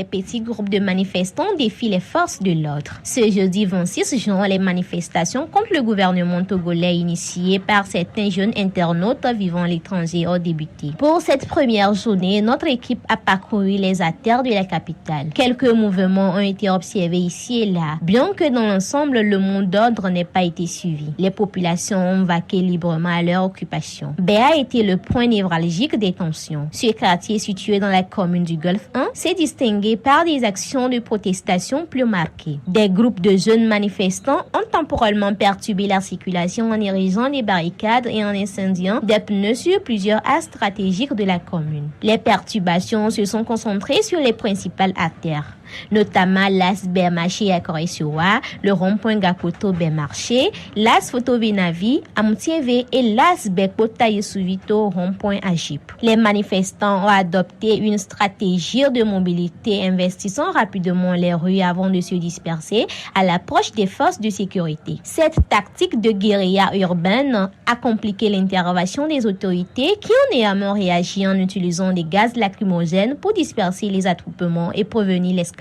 Les petits groupes de manifestants défient les forces de l'ordre. Ce jeudi 26 juin, les manifestations contre le gouvernement togolais initiées par certains jeunes internautes vivant à l'étranger ont débuté. Pour cette première journée, notre équipe a parcouru les artères de la capitale. Quelques mouvements ont été observés ici et là, bien que dans l'ensemble, le mot d'ordre n'ait pas été suivi. Les populations ont vaqué librement à leur occupation. Béa a été le point névralgique des tensions. Ce quartier situé dans la commune du Golfe 1 s'est distingué par des actions de protestation plus marquées. Des groupes de jeunes manifestants ont temporairement perturbé la circulation en érigeant des barricades et en incendiant des pneus sur plusieurs axes stratégiques de la commune. Les perturbations se sont concentrées sur les principales artères, notamment l'as Bermarché à Corée-sur-Oie, le rond-point Gakoto Bermarché, l'as Photo-Venavi à Moutier-V et l'as Bekota-Yesuvito rond-point à Jip. Les manifestants ont adopté une stratégie de mobilité investissant rapidement les rues avant de se disperser à l'approche des forces de sécurité. Cette tactique de guérilla urbaine a compliqué l'intervention des autorités qui ont néanmoins réagi en utilisant des gaz lacrymogènes pour disperser les attroupements et prévenir l'escalade.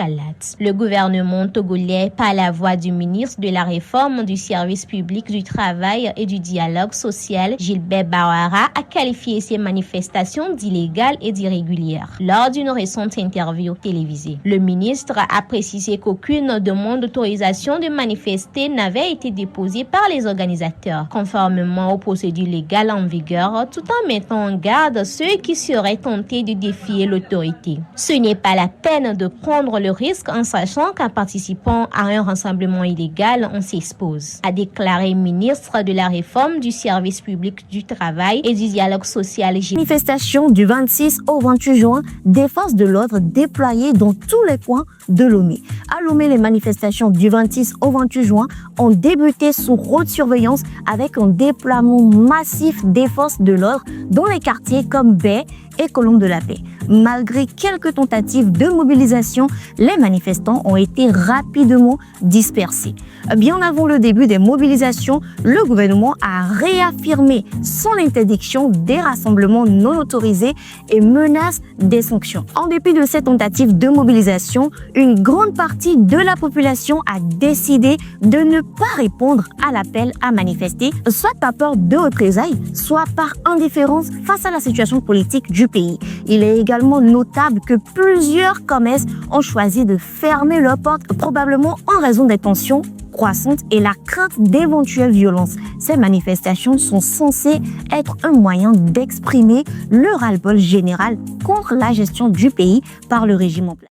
Le gouvernement togolais, par la voix du ministre de la Réforme du service public du travail et du dialogue social, Gilbert Bawara, a qualifié ces manifestations d'illégales et d'irrégulières. Lors d'une récente interview télévisée, le ministre a précisé qu'aucune demande d'autorisation de manifester n'avait été déposée par les organisateurs, conformément aux procédures légales en vigueur, tout en mettant en garde ceux qui seraient tentés de défier l'autorité. Ce n'est pas la peine de prendre le risque en sachant qu'en participant à un rassemblement illégal, on s'expose, a déclaré ministre de la Réforme du service public du travail et du dialogue social. Manifestation du 26 au 28 juin, des forces de l'ordre déployées dans tous les coins de Lomé. À Lomé, les manifestations du 26 au 28 juin ont débuté sous haute surveillance avec un déploiement massif des forces de l'ordre dans les quartiers comme Baie et Colombe de la Paix. Malgré quelques tentatives de mobilisation, les manifestants ont été rapidement dispersés. Bien avant le début des mobilisations, le gouvernement a réaffirmé son interdiction des rassemblements non autorisés et menace des sanctions. En dépit de ces tentatives de mobilisation, une grande partie de la population a décidé de ne pas répondre à l'appel à manifester, soit par peur de représailles, soit par indifférence face à la situation politique du pays. Il est également notable que plusieurs commerces ont choisi de fermer leurs portes, probablement en raison des tensions croissantes et la crainte d'éventuelles violences. Ces manifestations sont censées être un moyen d'exprimer le ras-le-bol général contre la gestion du pays par le régime en place.